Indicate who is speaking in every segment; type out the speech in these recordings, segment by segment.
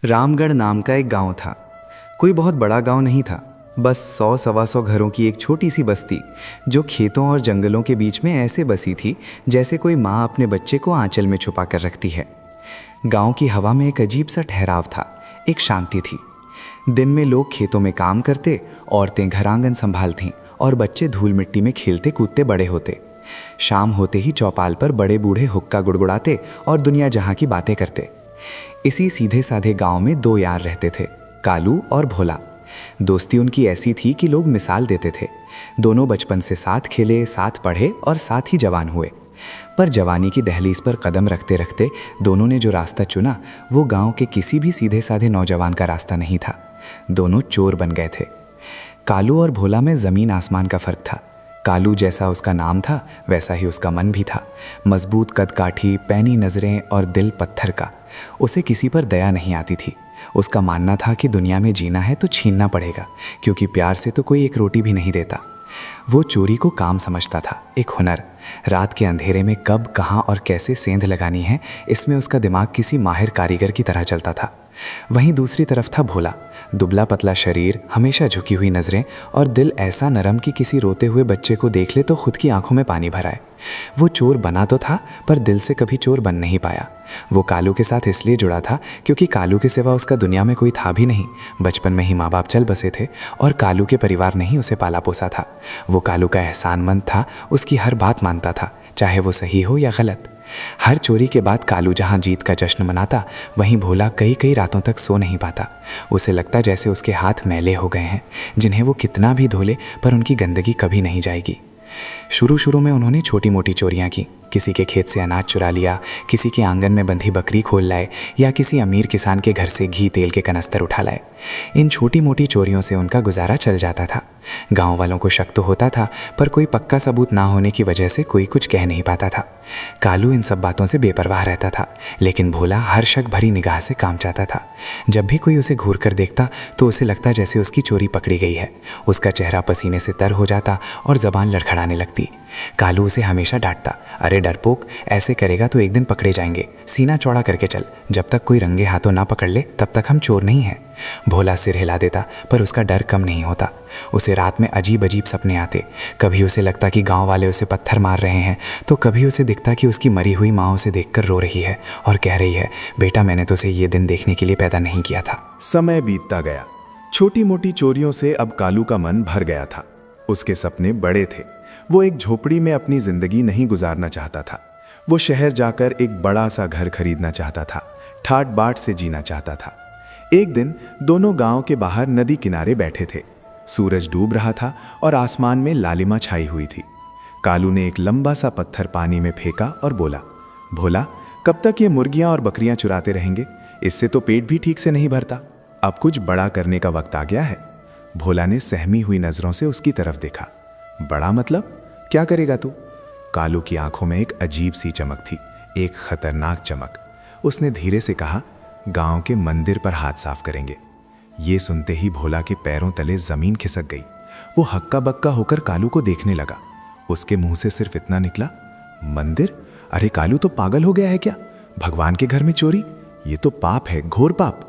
Speaker 1: रामगढ़ नाम का एक गांव था। कोई बहुत बड़ा गांव नहीं था, बस 100-125 घरों की एक छोटी सी बस्ती जो खेतों और जंगलों के बीच में ऐसे बसी थी जैसे कोई माँ अपने बच्चे को आंचल में छुपा कर रखती है। गांव की हवा में एक अजीब सा ठहराव था, एक शांति थी। दिन में लोग खेतों में काम करते, औरतें घर आंगन संभालतीं और बच्चे धूल मिट्टी में खेलते कूदते बड़े होते। शाम होते ही चौपाल पर बड़े बूढ़े हुक्का गुड़गुड़ाते और दुनिया जहां की बातें करते। इसी सीधे साधे गांव में दो यार रहते थे, कालू और भोला। दोस्ती उनकी ऐसी थी कि लोग मिसाल देते थे। दोनों बचपन से साथ खेले, साथ पढ़े और साथ ही जवान हुए। पर जवानी की दहलीज पर कदम रखते रखते दोनों ने जो रास्ता चुना वो गांव के किसी भी सीधे साधे नौजवान का रास्ता नहीं था। दोनों चोर बन गए थे। कालू और भोला में जमीन आसमान का फर्क था। कालू जैसा उसका नाम था वैसा ही उसका मन भी था। मजबूत कदकाठी, पैनी नजरें और दिल पत्थर का। उसे किसी पर दया नहीं आती थी। उसका मानना था कि दुनिया में जीना है तो छीनना पड़ेगा, क्योंकि प्यार से तो कोई एक रोटी भी नहीं देता। वो चोरी को काम समझता था, एक हुनर। रात के अंधेरे में कब, कहाँ और कैसे सेंध लगानी है, इसमें उसका दिमाग किसी माहिर कारीगर की तरह चलता था। वहीं दूसरी तरफ था भोला, दुबला पतला शरीर, हमेशा झुकी हुई नज़रें और दिल ऐसा नरम कि किसी रोते हुए बच्चे को देख ले तो खुद की आंखों में पानी भर आए। वो चोर बना तो था पर दिल से कभी चोर बन नहीं पाया। वो कालू के साथ इसलिए जुड़ा था क्योंकि कालू के सिवा उसका दुनिया में कोई था भी नहीं। बचपन में ही माँ बाप चल बसे थे और कालू के परिवार ने ही उसे पाला पोसा था। वो कालू का एहसानमंद था, उसकी हर बात मानता था, चाहे वो सही हो या गलत। हर चोरी के बाद कालू जहां जीत का जश्न मनाता, वहीं भोला कई कई रातों तक सो नहीं पाता। उसे लगता जैसे उसके हाथ मैले हो गए हैं, जिन्हें वो कितना भी धो ले पर उनकी गंदगी कभी नहीं जाएगी। शुरू शुरू में उन्होंने छोटी मोटी चोरियां की। किसी के खेत से अनाज चुरा लिया, किसी के आंगन में बंधी बकरी खोल लाए या किसी अमीर किसान के घर से घी तेल के कनस्तर उठा लाए। इन छोटी मोटी चोरियों से उनका गुजारा चल जाता था। गांव वालों को शक तो होता था, पर कोई पक्का सबूत ना होने की वजह से कोई कुछ कह नहीं पाता था। कालू इन सब बातों से बेपरवाह रहता था, लेकिन भोला हर शक भरी निगाह से काम चाहता था। जब भी कोई उसे घूर कर देखता तो उसे लगता जैसे उसकी चोरी पकड़ी गई है। उसका चेहरा पसीने से तर हो जाता और जबान लड़खड़ाने लगती। कालू उसे हमेशा डांटता, अरे डरपोक, ऐसे करेगा तो एक दिन पकड़े जाएंगे, सीना चौड़ा करके चल, जब तक कोई रंगे हाथों ना पकड़ ले तब तक हम चोर नहीं हैं। भोला सिर हिला देता, पर उसका डर कम नहीं होता। उसे रात में अजीब अजीब सपने आते। कभी उसे लगता कि गांव वाले उसे पत्थर मार रहे हैं, तो कभी उसे दिखता कि उसकी मरी हुई माँ उसे देखकर रो रही है और कह रही है, बेटा मैंने तो उसे ये दिन देखने के लिए पैदा नहीं किया था।
Speaker 2: समय बीतता गया। छोटी मोटी चोरियों से अब कालू का मन भर गया था। उसके सपने बड़े थे। वो एक झोपड़ी में अपनी जिंदगी नहीं गुजारना चाहता था। वो शहर जाकर एक बड़ा सा घर खरीदना चाहता था, ठाट बाट से जीना चाहता था। एक दिन दोनों गांव के बाहर नदी किनारे बैठे थे। सूरज डूब रहा था और आसमान में लालिमा छाई हुई थी। कालू ने एक लंबा सा पत्थर पानी में फेंका और बोला, भोला, कब तक ये मुर्गियां और बकरियां चुराते रहेंगे? इससे तो पेट भी ठीक से नहीं भरता। अब कुछ बड़ा करने का वक्त आ गया है। भोला ने सहमी हुई नजरों से उसकी तरफ देखा। बड़ा मतलब? क्या करेगा तू? कालू की आंखों में एक अजीब सी चमक थी, एक खतरनाक चमक। उसने धीरे से कहा, गांव के मंदिर पर हाथ साफ करेंगे। ये सुनते ही भोला के पैरों तले जमीन खिसक गई। वो हक्का बक्का होकर कालू को देखने लगा। उसके मुंह से सिर्फ इतना निकला, मंदिर? अरे कालू तो पागल हो गया है क्या? भगवान के घर में चोरी? ये तो पाप है, घोर पाप।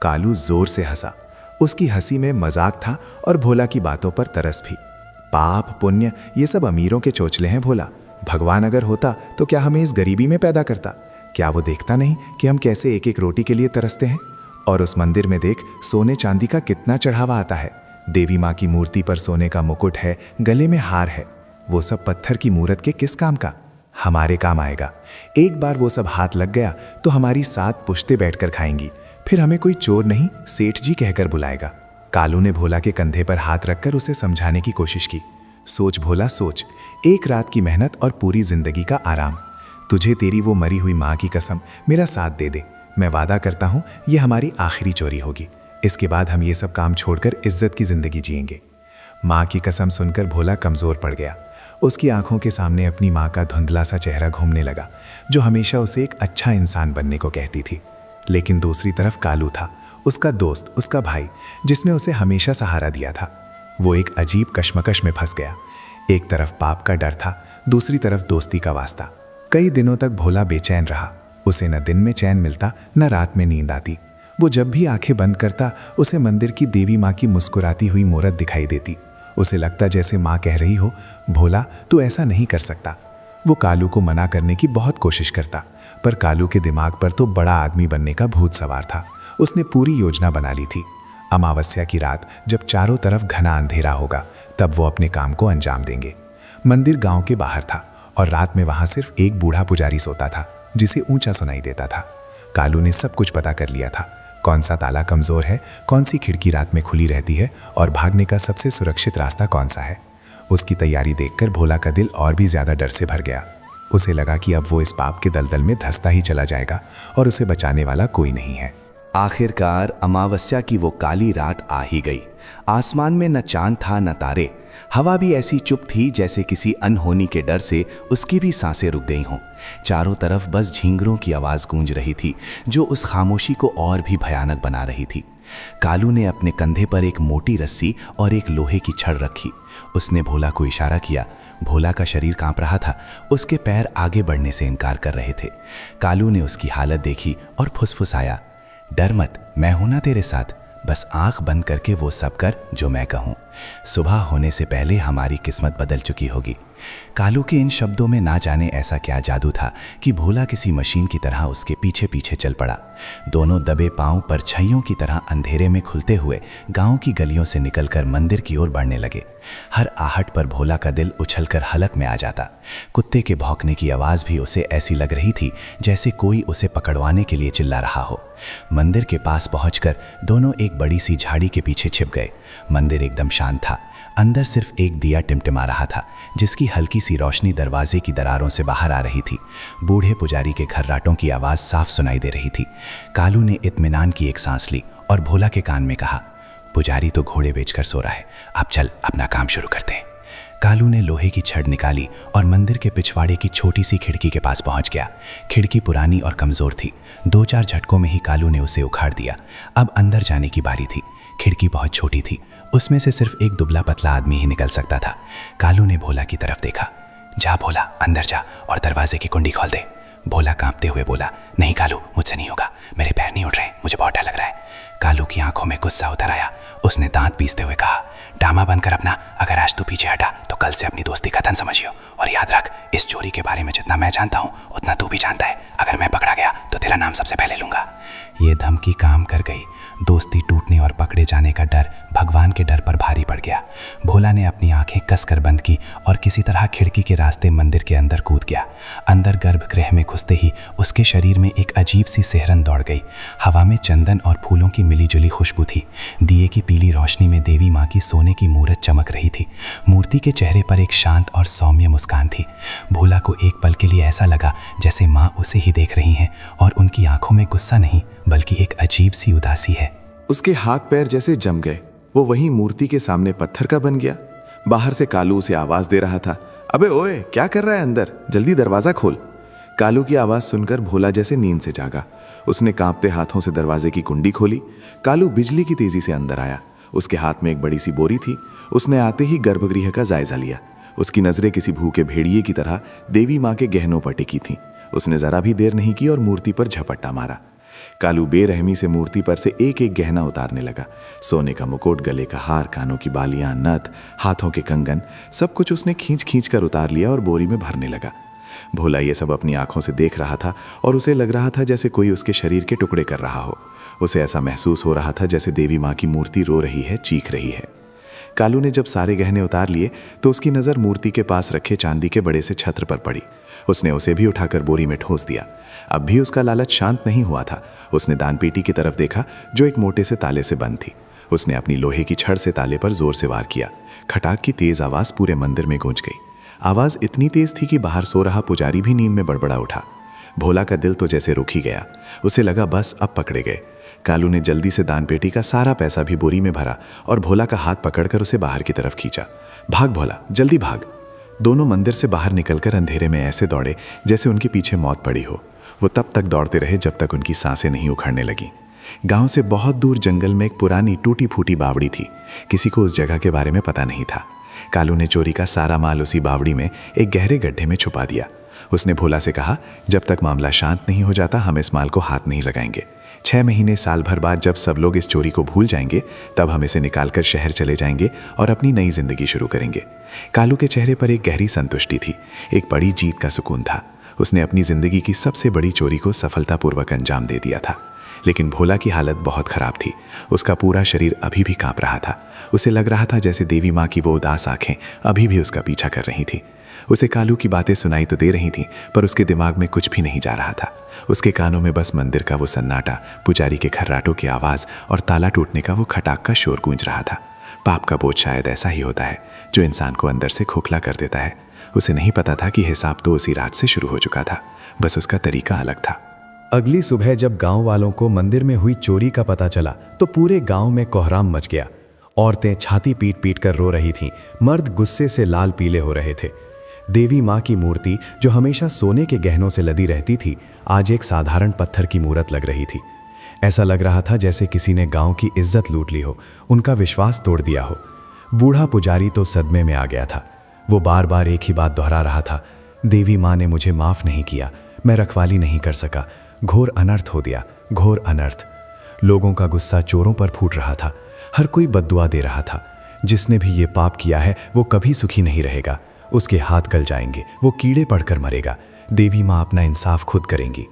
Speaker 2: कालू जोर से हंसा। उसकी हंसी में मजाक था और भोला की बातों पर तरस भी। पाप पुण्य ये सब अमीरों के चोचले हैं भोला। भगवान अगर होता तो क्या हमें इस गरीबी में पैदा करता? क्या वो देखता नहीं कि हम कैसे एक एक रोटी के लिए तरसते हैं? और उस मंदिर में देख, सोने चांदी का कितना चढ़ावा आता है। देवी माँ की मूर्ति पर सोने का मुकुट है, गले में हार है। वो सब पत्थर की मूरत के किस काम का? हमारे काम आएगा। एक बार वो सब हाथ लग गया तो हमारी 7 पुश्ते बैठकर खाएंगी। फिर हमें कोई चोर नहीं, सेठ जी कहकर बुलाएगा। कालू ने भोला के कंधे पर हाथ रखकर उसे समझाने की कोशिश की। सोच भोला सोच, एक रात की मेहनत और पूरी जिंदगी का आराम। तुझे तेरी वो मरी हुई माँ की कसम, मेरा साथ दे दे। मैं वादा करता हूँ ये हमारी आखिरी चोरी होगी। इसके बाद हम ये सब काम छोड़कर इज्जत की जिंदगी जिएंगे। माँ की कसम सुनकर भोला कमजोर पड़ गया। उसकी आंखों के सामने अपनी माँ का धुंधला सा चेहरा घूमने लगा, जो हमेशा उसे एक अच्छा इंसान बनने को कहती थी। लेकिन दूसरी तरफ कालू था, उसका दोस्त, उसका भाई, जिसने उसे हमेशा सहारा दिया था। वो एक अजीब कश्मकश में फंस गया। एक तरफ पाप का डर था, दूसरी तरफ दोस्ती का वास्ता। कई दिनों तक भोला बेचैन रहा। उसे न दिन में चैन मिलता, न रात में नींद आती। वो जब भी आंखें बंद करता उसे मंदिर की देवी माँ की मुस्कुराती हुई मूरत दिखाई देती। उसे लगता जैसे माँ कह रही हो, भोला तू ऐसा नहीं कर सकता। वो कालू को मना करने की बहुत कोशिश करता, पर कालू के दिमाग पर तो बड़ा आदमी बनने का भूत सवार था। उसने पूरी योजना बना ली थी। अमावस्या की रात जब चारों तरफ घना अंधेरा होगा तब वो अपने काम को अंजाम देंगे। मंदिर गांव के बाहर था और रात में वहां सिर्फ एक बूढ़ा पुजारी सोता था जिसे ऊंचा सुनाई देता था। कालू ने सब कुछ पता कर लिया था, कौन सा ताला कमजोर है, कौन सी खिड़की रात में खुली रहती है और भागने का सबसे सुरक्षित रास्ता कौन सा है। उसकी तैयारी देखकर भोला का दिल और भी ज्यादा डर से भर गया। उसे लगा कि अब वो इस पाप के दलदल में धंसता ही चला जाएगा और उसे बचाने वाला कोई नहीं है।
Speaker 3: आखिरकार अमावस्या की वो काली रात आ ही गई। आसमान में न चांद था न तारे। हवा भी ऐसी चुप थी जैसे किसी अनहोनी के डर से उसकी भी सांसें रुक गई हों। चारों तरफ बस झींगरों की आवाज़ गूंज रही थी जो उस खामोशी को और भी भयानक बना रही थी। कालू ने अपने कंधे पर एक मोटी रस्सी और एक लोहे की छड़ रखी। उसने भोला को इशारा किया। भोला का शरीर कांप रहा था, उसके पैर आगे बढ़ने से इनकार कर रहे थे। कालू ने उसकी हालत देखी और फुसफुसाया, डर मत, मैं हूं ना तेरे साथ, बस आंख बंद करके वो सब कर जो मैं कहूं। सुबह होने से पहले हमारी किस्मत बदल चुकी होगी। कालू के इन शब्दों में ना जाने ऐसा क्या जादू था कि भोला किसी मशीन की तरह उसके पीछे पीछे चल पड़ा। दोनों दबे पांव परछाइयों की तरह अंधेरे में खुलते हुए गांव की गलियों से निकलकर मंदिर की ओर बढ़ने लगे। हर आहट पर भोला का दिल उछलकर हलक में आ जाता। कुत्ते के भौंकने की आवाज़ भी उसे ऐसी लग रही थी जैसे कोई उसे पकड़वाने के लिए चिल्ला रहा हो। मंदिर के पास पहुंचकर दोनों एक बड़ी सी झाड़ी के पीछे छिप गए। मंदिर एकदम शांत था। अंदर सिर्फ एक दिया टिमटिमा रहा था जिसकी हल्की सी रोशनी दरवाजे की दरारों से बाहर आ रही थी। बूढ़े पुजारी के खर्राटों की आवाज़ साफ सुनाई दे रही थी। कालू ने इत्मीनान की एक सांस ली और भोला के कान में कहा, पुजारी तो घोड़े बेचकर सो रहा है, अब चल अपना काम शुरू करते हैं। कालू ने लोहे की छड़ निकाली और मंदिर के पिछवाड़े की छोटी सी खिड़की के पास पहुंच गया। खिड़की पुरानी और कमज़ोर थी। 2-4 झटकों में ही कालू ने उसे उखाड़ दिया। अब अंदर जाने की बारी थी। खिड़की बहुत छोटी थी, उसमें से सिर्फ एक दुबला पतला आदमी ही निकल सकता था। कालू ने भोला की तरफ देखा। जा भोला, अंदर जा और दरवाजे की कुंडी खोल दे। भोला कांपते हुए बोला, नहीं कालू, मुझसे नहीं होगा, मेरे पैर नहीं उठ रहे, मुझे बहुत डर लग रहा है। कालू की आंखों में गुस्सा उतर आया। उसने दांत पीसते हुए कहा, ड्रामा बंद कर अपना, अगर आज तू पीछे हटा तो कल से अपनी दोस्ती खत्म समझियो। और याद रख, इस चोरी के बारे में जितना मैं जानता हूँ उतना तू भी जानता है। अगर मैं पकड़ा गया तो तेरा नाम सबसे पहले लूंगा। ये धमकी काम कर गई। दोस्ती टूटने और पकड़े जाने का डर भगवान के डर पर भारी पड़ गया। भोला ने अपनी आंखें कसकर बंद की और किसी तरह खिड़की के रास्ते मंदिर के अंदर कूद गया। अंदर गर्भगृह में घुसते ही उसके शरीर में एक अजीब सी सिहरन दौड़ गई। हवा में चंदन और फूलों की मिलीजुली खुशबू थी। दिए की पीली रोशनी में देवी माँ की सोने की मूरत चमक रही थी। मूर्ति के चेहरे पर एक शांत और सौम्य मुस्कान थी। भोला को एक पल के लिए ऐसा लगा जैसे माँ उसे ही देख रही हैं और उनकी आंखों में गुस्सा नहीं बल्कि एक अजीब सी उदासी है।
Speaker 2: उसके हाथ पैर जैसे जम गए। वो वहीं मूर्ति के सामने पत्थर का बन गया। बाहर से कालू उसे आवाज दे रहा था, अबे ओए, क्या कर रहा है अंदर, जल्दी दरवाजा खोल। कालू की आवाज सुनकर भोला जैसे नींद से जागा। उसने कांपते हाथों से दरवाजे की कुंडी खोली। कालू बिजली की तेजी से अंदर आया। उसके हाथ में एक बड़ी सी बोरी थी। उसने आते ही गर्भगृह का जायजा लिया। उसकी नजरें किसी भूखे भेड़िए की तरह देवी माँ के गहनों पर टिकी थीं। उसने जरा भी देर नहीं की और मूर्ति पर झपट्टा मारा। कालू बेरहमी से मूर्ति पर से एक एक गहना उतारने लगा। सोने का मुकुट, गले का हार, कानों की बालियां, नथ, हाथों के कंगन, सब कुछ उसने खींच खींच कर उतार लिया और बोरी में भरने लगा। भोला ये सब अपनी आंखों से देख रहा था और उसे लग रहा था जैसे कोई उसके शरीर के टुकड़े कर रहा हो। उसे ऐसा महसूस हो रहा था जैसे देवी माँ की मूर्ति रो रही है, चीख रही है। कालू ने जब सारे गहने उतार लिए तो उसकी नज़र मूर्ति के पास रखे चांदी के बड़े से छत्र पर पड़ी। उसने उसे भी उठाकर बोरी में ठोस दिया। अब भी उसका लालच शांत नहीं हुआ था। उसने दानपेटी की तरफ देखा जो एक मोटे से ताले से बंद थी। उसने अपनी लोहे की छड़ से ताले पर जोर से वार किया। खटाक की तेज आवाज़ पूरे मंदिर में गूंज गई। आवाज़ इतनी तेज थी कि बाहर सो रहा पुजारी भी नींद में बड़बड़ा उठा। भोला का दिल तो जैसे रुक ही गया। उसे लगा बस अब पकड़े गए। कालू ने जल्दी से दानपेटी का सारा पैसा भी बोरी में भरा और भोला का हाथ पकड़कर उसे बाहर की तरफ खींचा। भाग भोला, जल्दी भाग। दोनों मंदिर से बाहर निकलकर अंधेरे में ऐसे दौड़े जैसे उनके पीछे मौत पड़ी हो। वो तब तक दौड़ते रहे जब तक उनकी सांसें नहीं उखड़ने लगीं। गांव से बहुत दूर जंगल में एक पुरानी टूटी फूटी बावड़ी थी। किसी को उस जगह के बारे में पता नहीं था। कालू ने चोरी का सारा माल उसी बावड़ी में एक गहरे गड्ढे में छुपा दिया। उसने भोला से कहा, जब तक मामला शांत नहीं हो जाता हम इस माल को हाथ नहीं लगाएंगे। 6 महीने साल भर बाद जब सब लोग इस चोरी को भूल जाएंगे, तब हम इसे निकालकर शहर चले जाएंगे और अपनी नई जिंदगी शुरू करेंगे। कालू के चेहरे पर एक गहरी संतुष्टि थी, एक बड़ी जीत का सुकून था। उसने अपनी जिंदगी की सबसे बड़ी चोरी को सफलतापूर्वक अंजाम दे दिया था। लेकिन भोला की हालत बहुत खराब थी। उसका पूरा शरीर अभी भी कांप रहा था। उसे लग रहा था जैसे देवी माँ की वो उदास आंखें अभी भी उसका पीछा कर रही थी। उसे कालू की बातें सुनाई तो दे रही थीं, पर उसके दिमाग में कुछ भी नहीं जा रहा था। उसके कानों में बस मंदिर का वो सन्नाटा, पुजारी के खर्राटों की आवाज़ और ताला टूटने का वो खटाक का शोर गूंज रहा था। पाप का बोझ शायद ऐसा ही होता है जो इंसान को अंदर से खोखला कर देता है। उसे नहीं पता था कि हिसाब तो उसी रात से शुरू हो चुका था, बस उसका तरीका अलग था।
Speaker 4: अगली सुबह जब गांव वालों को मंदिर में हुई चोरी का पता चला तो पूरे गांव में कोहराम मच गया। औरतें छाती पीट पीट कर रो रही थीं, मर्द गुस्से से लाल पीले हो रहे थे। देवी माँ की मूर्ति, जो हमेशा सोने के गहनों से लदी रहती थी, आज एक साधारण पत्थर की मूरत लग रही थी। ऐसा लग रहा था जैसे किसी ने गांव की इज्जत लूट ली हो, उनका विश्वास तोड़ दिया हो। बूढ़ा पुजारी तो सदमे में आ गया था। वो बार बार एक ही बात दोहरा रहा था, देवी माँ ने मुझे माफ़ नहीं किया, मैं रखवाली नहीं कर सका, घोर अनर्थ हो दिया, घोर अनर्थ। लोगों का गुस्सा चोरों पर फूट रहा था। हर कोई बद्दुआ दे रहा था, जिसने भी ये पाप किया है वो कभी सुखी नहीं रहेगा, उसके हाथ गल जाएंगे, वो कीड़े पड़कर मरेगा, देवी माँ अपना इंसाफ खुद करेंगी।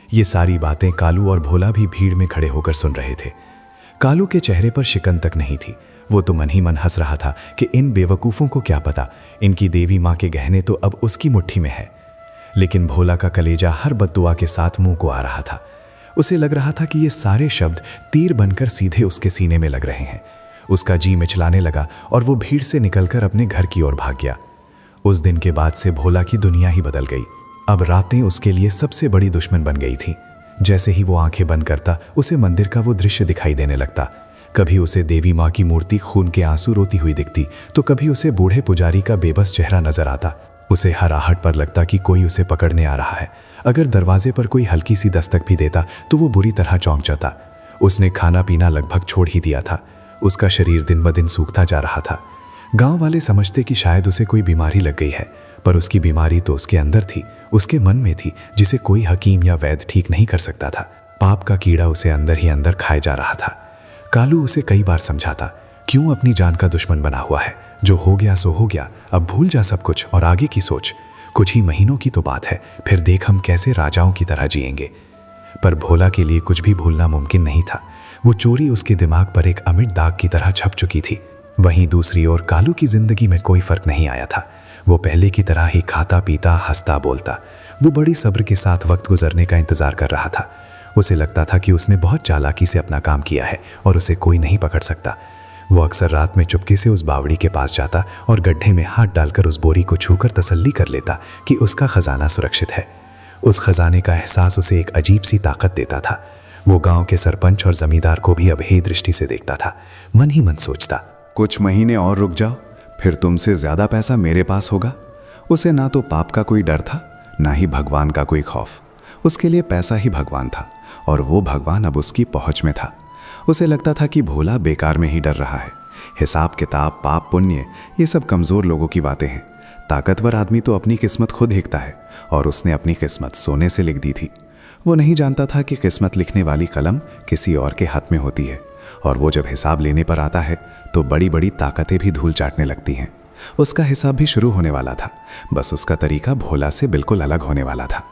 Speaker 4: ये सारी बातें कालू और भोला भी भीड़ में खड़े होकर सुन रहे थे। कालू के चेहरे पर शिकन तक नहीं थी। वो तो मन ही मन हंस रहा था कि इन बेवकूफ़ों को क्या पता, इनकी देवी माँ के गहने तो अब उसकी मुट्ठी में है। लेकिन भोला का कलेजा हर बद्दुआ के साथ मुंह को आ रहा था। उसे लग रहा था कि ये सारे शब्द तीर बनकर सीधे उसके सीने में लग रहे हैं। उसका जी मिचलाने लगा और वो भीड़ से निकलकर अपने घर की ओर भाग गया। उस दिन के बाद से भोला की दुनिया ही बदल गई। अब रातें उसके लिए सबसे बड़ी दुश्मन बन गई थी। जैसे ही वो आंखें बंद करता, उसे मंदिर का वो दृश्य दिखाई देने लगता। कभी उसे देवी माँ की मूर्ति खून के आंसू रोती हुई दिखती, तो कभी उसे बूढ़े पुजारी का बेबस चेहरा नजर आता। उसे हर आहट पर लगता कि कोई उसे पकड़ने आ रहा है। अगर दरवाजे पर कोई हल्की सी दस्तक भी देता तो वो बुरी तरह चौंक जाता। उसने खाना पीना लगभग छोड़ ही दिया था। उसका शरीर दिन ब दिन सूखता जा रहा था। गांव वाले समझते कि शायद उसे कोई बीमारी लग गई है, पर उसकी बीमारी तो उसके अंदर थी, उसके मन में थी, जिसे कोई हकीम या वैद्य ठीक नहीं कर सकता था। पाप का कीड़ा उसे अंदर ही अंदर खाए जा रहा था। कालू उसे कई बार समझाता, क्यों अपनी जान का दुश्मन बना हुआ है? जो हो गया सो हो गया, अब भूल जा सब कुछ और आगे की सोच। कुछ ही महीनों की तो बात है, फिर देख हम कैसे राजाओं की तरह जिएंगे। पर भोला के लिए कुछ भी भूलना मुमकिन नहीं था। वो चोरी उसके दिमाग पर एक अमिट दाग की तरह छप चुकी थी। वहीं दूसरी ओर कालू की जिंदगी में कोई फर्क नहीं आया था। वो पहले की तरह ही खाता पीता हंसता बोलता। वो बड़ी सब्र के साथ वक्त गुजरने का इंतजार कर रहा था। उसे लगता था कि उसने बहुत चालाकी से अपना काम किया है और उसे कोई नहीं पकड़ सकता। वो अक्सर रात में चुपके से उस बावड़ी के पास जाता और गड्ढे में हाथ डालकर उस बोरी को छूकर तसल्ली कर लेता कि उसका खजाना सुरक्षित है। उस खजाने का एहसास उसे एक अजीब सी ताकत देता था। वो गांव के सरपंच और जमींदार को भी अब हे दृष्टि से देखता था। मन ही मन सोचता,
Speaker 2: कुछ महीने और रुक जाओ, फिर तुमसे ज्यादा पैसा मेरे पास होगा। उसे ना तो पाप का कोई डर था, ना ही भगवान का कोई खौफ। उसके लिए पैसा ही भगवान था और वो भगवान अब उसकी पहुंच में था। उसे लगता था कि भोला बेकार में ही डर रहा है। हिसाब किताब, पाप पुण्य, ये सब कमज़ोर लोगों की बातें हैं। ताकतवर आदमी तो अपनी किस्मत खुद लिखता है और उसने अपनी किस्मत सोने से लिख दी थी। वो नहीं जानता था कि किस्मत लिखने वाली कलम किसी और के हाथ में होती है और वो जब हिसाब लेने पर आता है तो बड़ी बड़ी ताकतें भी धूल चाटने लगती हैं। उसका हिसाब भी शुरू होने वाला था, बस उसका तरीका भोला से बिल्कुल अलग होने वाला था।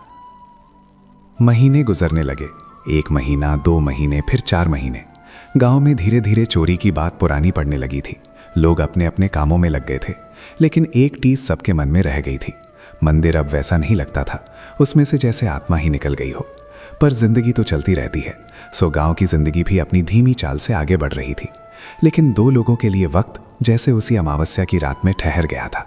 Speaker 2: महीने गुजरने लगे, 1 महीना, 2 महीने, फिर 4 महीने। गांव में धीरे धीरे चोरी की बात पुरानी पड़ने लगी थी। लोग अपने अपने कामों में लग गए थे, लेकिन एक टीस सबके मन में रह गई थी। मंदिर अब वैसा नहीं लगता था, उसमें से जैसे आत्मा ही निकल गई हो। पर जिंदगी तो चलती रहती है, सो गांव की जिंदगी भी अपनी धीमी चाल से आगे बढ़ रही थी। लेकिन 2 लोगों के लिए वक्त जैसे उसी अमावस्या की रात में ठहर गया था।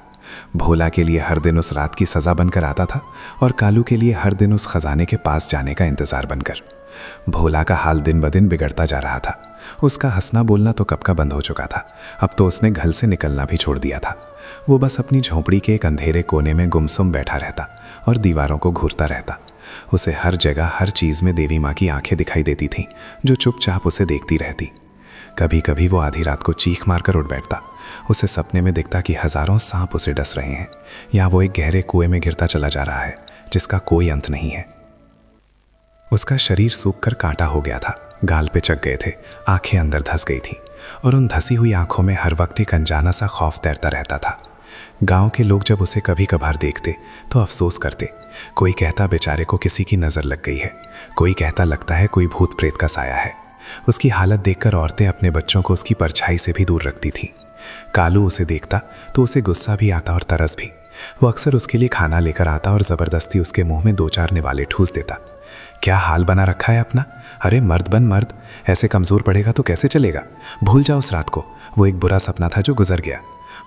Speaker 2: भोला के लिए हर दिन उस रात की सजा बनकर आता था और कालू के लिए हर दिन उस खजाने के पास जाने का इंतजार बनकर। भोला का हाल दिन ब दिन बिगड़ता जा रहा था। उसका हंसना बोलना तो कब का बंद हो चुका था। अब तो उसने घर से निकलना भी छोड़ दिया था। वो बस अपनी झोंपड़ी के एक अंधेरे कोने में गुमसुम बैठा रहता और दीवारों को घूरता रहता। उसे हर जगह हर चीज़ में देवी माँ की आंखें दिखाई देती थीं, जो चुपचाप उसे देखती रहती। कभी कभी वो आधी रात को चीख मारकर उठ बैठता। उसे सपने में दिखता कि हजारों सांप उसे डस रहे हैं या वो एक गहरे कुएं में गिरता चला जा रहा है जिसका कोई अंत नहीं है।
Speaker 5: उसका शरीर सूख कर कांटा हो गया था, गाल पे चक गए थे, आंखें अंदर धंस गई थी और उन धसी हुई आंखों में हर वक्त एक अनजाना सा खौफ तैरता रहता था। गांव के लोग जब उसे कभी कभार देखते तो अफसोस करते। कोई कहता बेचारे को किसी की नज़र लग गई है, कोई कहता लगता है कोई भूत प्रेत का साया है। उसकी हालत देखकर औरतें अपने बच्चों को उसकी परछाई से भी दूर रखती थीं। कालू उसे देखता तो उसे गुस्सा भी आता और तरस भी। वो अक्सर उसके लिए खाना लेकर आता और ज़बरदस्ती उसके मुंह में 2-4 निवाले ठूस देता। क्या हाल बना रखा है अपना, अरे मर्द बन मर्द, ऐसे कमज़ोर पड़ेगा तो कैसे चलेगा। भूल जाओ उस रात को, वो एक बुरा सपना था जो गुजर गया।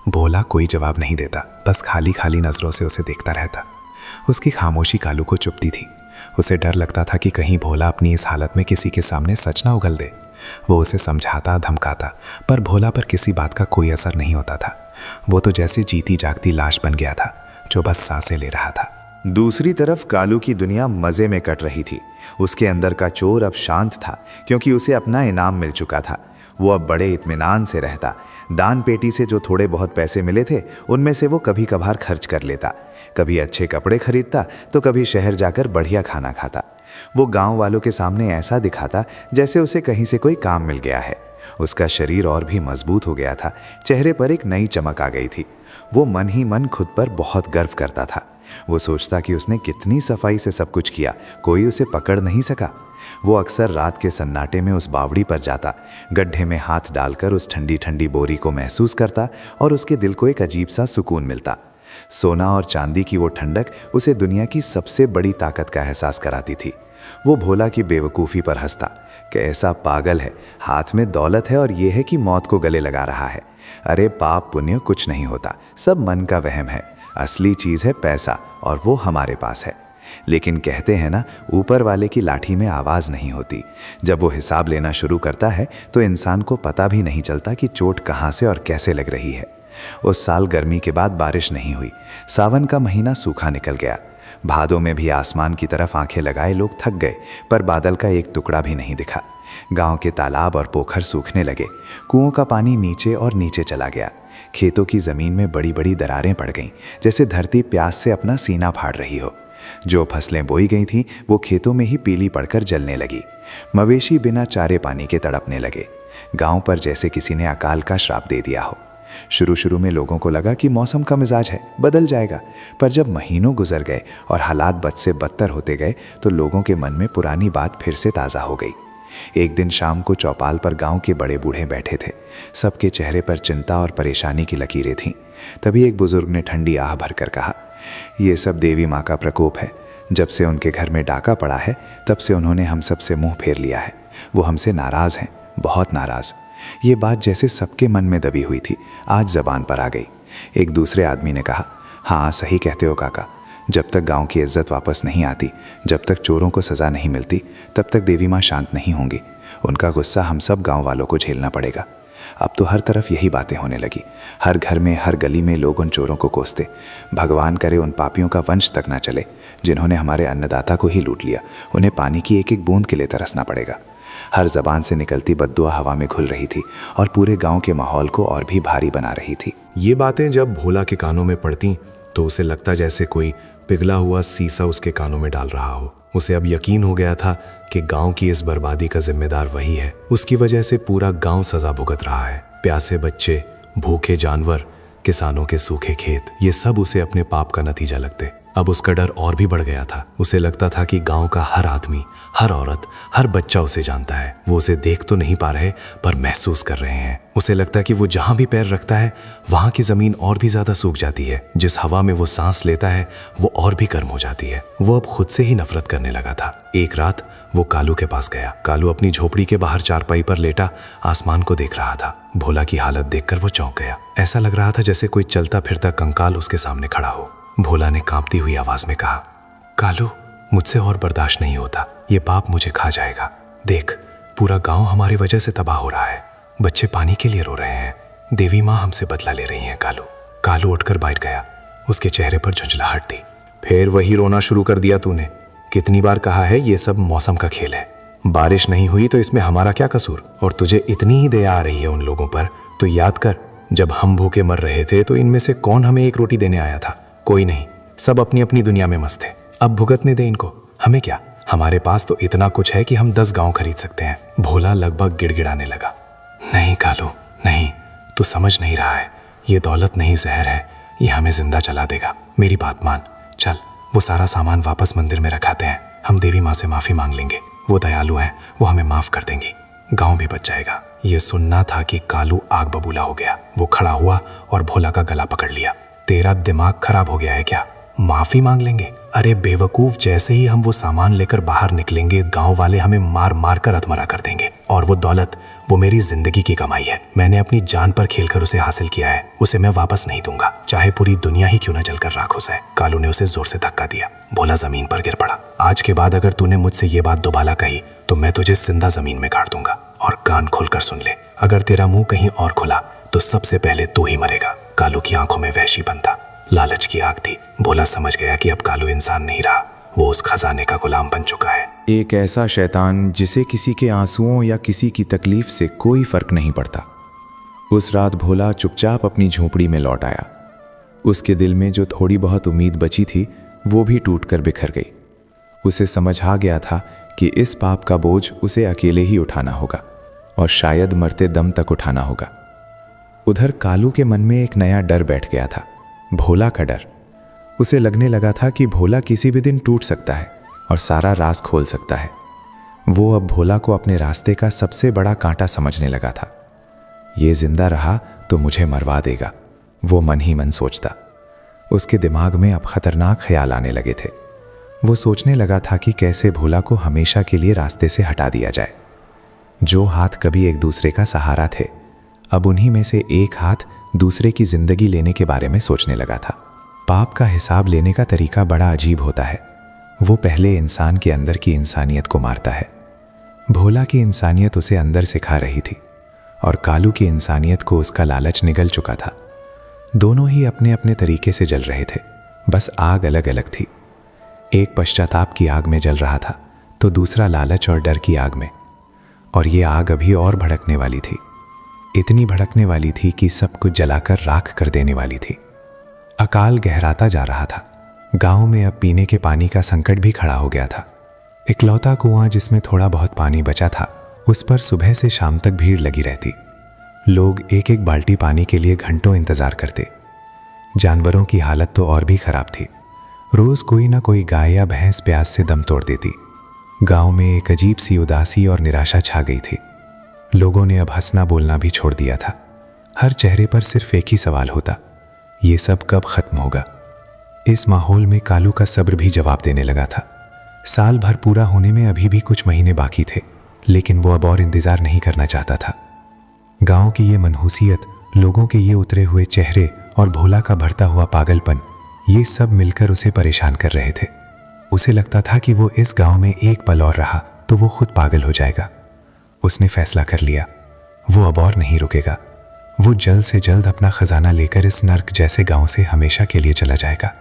Speaker 5: भोला कोई जवाब नहीं देता, बस खाली खाली नज़रों से उसे देखता रहता। उसकी खामोशी कालू को चुभती थी। उसे डर लगता था कि कहीं भोला अपनी इस हालत में किसी के सामने सच ना उगल दे। वो उसे समझाता धमकाता, पर भोला पर किसी बात का कोई असर नहीं होता था। वो तो जैसे जीती जागती लाश बन गया था जो बस सांसें ले रहा था।
Speaker 2: दूसरी तरफ कालू की दुनिया मज़े में कट रही थी। उसके अंदर का चोर अब शांत था क्योंकि उसे अपना इनाम मिल चुका था। वो अब बड़े इत्मीनान से रहता। दान पेटी से जो थोड़े बहुत पैसे मिले थे उनमें से वो कभी कभार खर्च कर लेता। कभी अच्छे कपड़े खरीदता तो कभी शहर जाकर बढ़िया खाना खाता। वो गांव वालों के सामने ऐसा दिखाता जैसे उसे कहीं से कोई काम मिल गया है। उसका शरीर और भी मजबूत हो गया था, चेहरे पर एक नई चमक आ गई थी। वो मन ही मन खुद पर बहुत गर्व करता था। वो सोचता कि उसने कितनी सफाई से सब कुछ किया, कोई उसे पकड़ नहीं सका। वो अक्सर रात के सन्नाटे में उस बावड़ी पर जाता, गड्ढे में हाथ डालकर उस ठंडी ठंडी बोरी को महसूस करता और उसके दिल को एक अजीब सा सुकून मिलता। सोना और चांदी की वो ठंडक उसे दुनिया की सबसे बड़ी ताकत का एहसास कराती थी। वो भोला की बेवकूफ़ी पर हंसता, कैसा पागल है, हाथ में दौलत है और ये है कि मौत को गले लगा रहा है। अरे पाप पुण्य कुछ नहीं होता, सब मन का वहम है। असली चीज़ है पैसा और वो हमारे पास है। लेकिन कहते हैं ना, ऊपर वाले की लाठी में आवाज़ नहीं होती। जब वो हिसाब लेना शुरू करता है तो इंसान को पता भी नहीं चलता कि चोट कहाँ से और कैसे लग रही है। उस साल गर्मी के बाद बारिश नहीं हुई। सावन का महीना सूखा निकल गया। भादों में भी आसमान की तरफ आंखें लगाए लोग थक गए, पर बादल का एक टुकड़ा भी नहीं दिखा। गांव के तालाब और पोखर सूखने लगे। कुओं का पानी नीचे और नीचे चला गया। खेतों की ज़मीन में बड़ी बड़ी दरारें पड़ गईं, जैसे धरती प्यास से अपना सीना फाड़ रही हो। जो फसलें बोई गई थीं वो खेतों में ही पीली पड़कर जलने लगी। मवेशी बिना चारे पानी के तड़पने लगे। गांव पर जैसे किसी ने अकाल का श्राप दे दिया हो। शुरू शुरू में लोगों को लगा कि मौसम का मिजाज है, बदल जाएगा, पर जब महीनों गुजर गए और हालात बद से बदतर होते गए तो लोगों के मन में पुरानी बात फिर से ताज़ा हो गई। एक दिन शाम को चौपाल पर गांव के बड़े बूढ़े बैठे थे। सबके चेहरे पर चिंता और परेशानी की लकीरें थीं। तभी एक बुजुर्ग ने ठंडी आह भरकर कहा, ये सब देवी माँ का प्रकोप है। जब से उनके घर में डाका पड़ा है तब से उन्होंने हम सब से मुंह फेर लिया है। वो हमसे नाराज़ हैं, बहुत नाराज़। ये बात जैसे सबके मन में दबी हुई थी, आज ज़बान पर आ गई। एक दूसरे आदमी ने कहा, हाँ सही कहते हो काका, जब तक गांव की इज्जत वापस नहीं आती, जब तक चोरों को सज़ा नहीं मिलती, तब तक देवी माँ शांत नहीं होंगी। उनका गुस्सा हम सब गांव वालों को झेलना पड़ेगा। अब तो हर तरफ यही बातें होने लगी। हर घर में, हर गली में लोग उन चोरों को कोसते। भगवान करे उन पापियों का वंश तक ना चले जिन्होंने हमारे अन्नदाता को ही लूट लिया। उन्हें पानी की एक एक बूंद के लिए तरसना पड़ेगा। हर जबान से निकलती बद्दुआ हवा में घुल रही थी और पूरे गांव के माहौल को और भी भारी बना रही थी।
Speaker 6: ये बातें जब भोला के कानों में पड़ती तो उसे लगता जैसे कोई पिघला हुआ सीसा उसके कानों में डाल रहा हो। उसे अब यकीन हो गया था कि गांव की इस बर्बादी का जिम्मेदार वही है। उसकी वजह से पूरा गांव सजा भुगत रहा है। प्यासे बच्चे, भूखे जानवर, किसानों के सूखे खेत, ये सब उसे अपने पाप का नतीजा लगते। अब उसका डर और भी बढ़ गया था। उसे लगता था कि गांव का हर आदमी, हर औरत, हर बच्चा उसे जानता है। वो उसे देख तो नहीं पा रहे पर महसूस कर रहे हैं। उसे लगता है कि वो जहां भी पैर रखता है वहां की जमीन और भी ज्यादा सूख जाती है। जिस हवा में वो सांस लेता है वो और भी गर्म हो जाती है। वो अब खुद से ही नफरत करने लगा था। एक रात वो कालू के पास गया। कालू अपनी झोपड़ी के बाहर चारपाई पर लेटा आसमान को देख रहा था। भोला की हालत देखकर वो चौंक गया। ऐसा लग रहा था जैसे कोई चलता फिरता कंकाल उसके सामने खड़ा हो। भोला ने कांपती हुई आवाज में कहा, कालू, मुझसे और बर्दाश्त नहीं होता। ये पाप मुझे खा जाएगा। देख, पूरा गांव हमारी वजह से तबाह हो रहा है। बच्चे पानी के लिए रो रहे हैं। देवी माँ हमसे बदला ले रही हैं। कालू कालू उठकर बैठ गया। उसके चेहरे पर झुंझलाहट थी। फिर वही रोना शुरू कर दिया तूने। कितनी बार कहा है ये सब मौसम का खेल है। बारिश नहीं हुई तो इसमें हमारा क्या कसूर। और तुझे इतनी ही दया आ रही है उन लोगों पर तो याद कर, जब हम भूखे मर रहे थे तो इनमें से कौन हमें एक रोटी देने आया था? कोई नहीं। सब अपनी अपनी दुनिया में मस्त थे। अब भुगतने दे इनको। हमें क्या,
Speaker 5: हमारे पास तो इतना कुछ है कि हम 10 गांव खरीद सकते हैं। भोला लगभग गिड़गिड़ाने लगा। नहीं कालू, नहीं, तू समझ नहीं रहा है। ये दौलत नहीं जहर है, ये हमें जिंदा चला देगा। मेरी बात मान, चल वो सारा सामान वापस मंदिर में रखाते हैं। हम देवी माँ से माफी मांग लेंगे, वो दयालु हैं, वो हमें माफ कर देंगी। गांव भी बच जाएगा। ये सुनना था कि कालू आग बबूला हो गया। वो खड़ा हुआ और भोला का गला पकड़ लिया। तेरा दिमाग खराब हो गया है क्या? माफी मांग लेंगे? अरे बेवकूफ, जैसे ही हम वो सामान लेकर बाहर निकलेंगे गांव वाले हमें मार मार कर अधमरा कर देंगे। और वो दौलत, वो मेरी जिंदगी की कमाई है। मैंने अपनी जान पर खेलकर उसे हासिल किया है, उसे मैं वापस नहीं दूंगा, चाहे पूरी दुनिया ही क्यों न जलकर राख हो जाए। कालू ने उसे जोर से धक्का दिया। भोला जमीन पर गिर पड़ा। आज के बाद अगर तूने मुझसे ये बात दोबारा कही तो मैं तुझे जिंदा जमीन में गाड़ दूंगा। और कान खोलकर सुन ले, अगर तेरा मुंह कहीं और खुला तो सबसे पहले तू ही मरेगा। कालू की आंखों में वहशी बन था, लालच की आग थी। भोला समझ गया कि अब कालू इंसान नहीं रहा, वो उस खजाने का गुलाम बन चुका है।
Speaker 2: एक ऐसा शैतान जिसे किसी के आंसुओं या किसी की तकलीफ से कोई फर्क नहीं पड़ता। उस रात भोला चुपचाप अपनी झोपड़ी में लौट आया। उसके दिल में जो थोड़ी बहुत उम्मीद बची थी वो भी टूटकर बिखर गई। उसे समझ आ गया था कि इस पाप का बोझ उसे अकेले ही उठाना होगा और शायद मरते दम तक उठाना होगा। उधर कालू के मन में एक नया डर बैठ गया था, भोला का डर। उसे लगने लगा था कि भोला किसी भी दिन टूट सकता है और सारा राज खोल सकता है। वो अब भोला को अपने रास्ते का सबसे बड़ा कांटा समझने लगा था। ये जिंदा रहा तो मुझे मरवा देगा, वो मन ही मन सोचता। उसके दिमाग में अब खतरनाक ख्याल आने लगे थे। वो सोचने लगा था कि कैसे भोला को हमेशा के लिए रास्ते से हटा दिया जाए। जो हाथ कभी एक दूसरे का सहारा थे, अब उन्हीं में से एक हाथ दूसरे की जिंदगी लेने के बारे में सोचने लगा था। पाप का हिसाब लेने का तरीका बड़ा अजीब होता है। वो पहले इंसान के अंदर की इंसानियत को मारता है। भोला की इंसानियत उसे अंदर सिखा रही थी और कालू की इंसानियत को उसका लालच निगल चुका था। दोनों ही अपने अपने तरीके से जल रहे थे, बस आग अलग अलग थी। एक पश्चाताप की आग में जल रहा था तो दूसरा लालच और डर की आग में। और ये आग अभी और भड़कने वाली थी, इतनी भड़कने वाली थी कि सब कुछ जलाकर राख कर देने वाली थी। अकाल गहराता जा रहा था। गांव में अब पीने के पानी का संकट भी खड़ा हो गया था। इकलौता कुआं जिसमें थोड़ा बहुत पानी बचा था, उस पर सुबह से शाम तक भीड़ लगी रहती। लोग एक एक बाल्टी पानी के लिए घंटों इंतजार करते। जानवरों की हालत तो और भी खराब थी। रोज कोई ना कोई गाय या भैंस प्यास से दम तोड़ देती। गांव में एक अजीब सी उदासी और निराशा छा गई थी। लोगों ने अब हंसना बोलना भी छोड़ दिया था। हर चेहरे पर सिर्फ एक ही सवाल होता, ये सब कब खत्म होगा। इस माहौल में कालू का सब्र भी जवाब देने लगा था। साल भर पूरा होने में अभी भी कुछ महीने बाकी थे, लेकिन वो अब और इंतजार नहीं करना चाहता था। गांव की ये मनहूसियत, लोगों के ये उतरे हुए चेहरे और भोला का बढ़ता हुआ पागलपन, ये सब मिलकर उसे परेशान कर रहे थे। उसे लगता था कि वो इस गांव में एक पल और रहा तो वो खुद पागल हो जाएगा। उसने फैसला कर लिया, वो अब और नहीं रुकेगा। वो जल्द से जल्द अपना खजाना लेकर इस नर्क जैसे गांव से हमेशा के लिए चला जाएगा।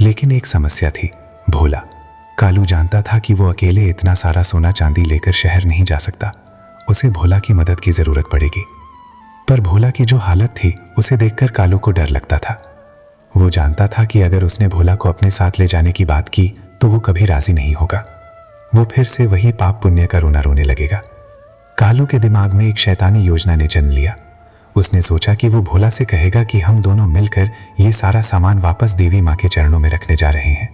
Speaker 2: लेकिन एक समस्या थी, भोला। कालू जानता था कि वो अकेले इतना सारा सोना चांदी लेकर शहर नहीं जा सकता। उसे भोला की मदद की जरूरत पड़ेगी। पर भोला की जो हालत थी, उसे देखकर कालू को डर लगता था। वो जानता था कि अगर उसने भोला को अपने साथ ले जाने की बात की तो वो कभी राजी नहीं होगा। वो फिर से वही पाप पुण्य का रोना रोने लगेगा। कालू के दिमाग में एक शैतानी योजना ने जन्म लिया। उसने सोचा कि वो भोला से कहेगा कि हम दोनों मिलकर ये सारा सामान वापस देवी माँ के चरणों में रखने जा रहे हैं।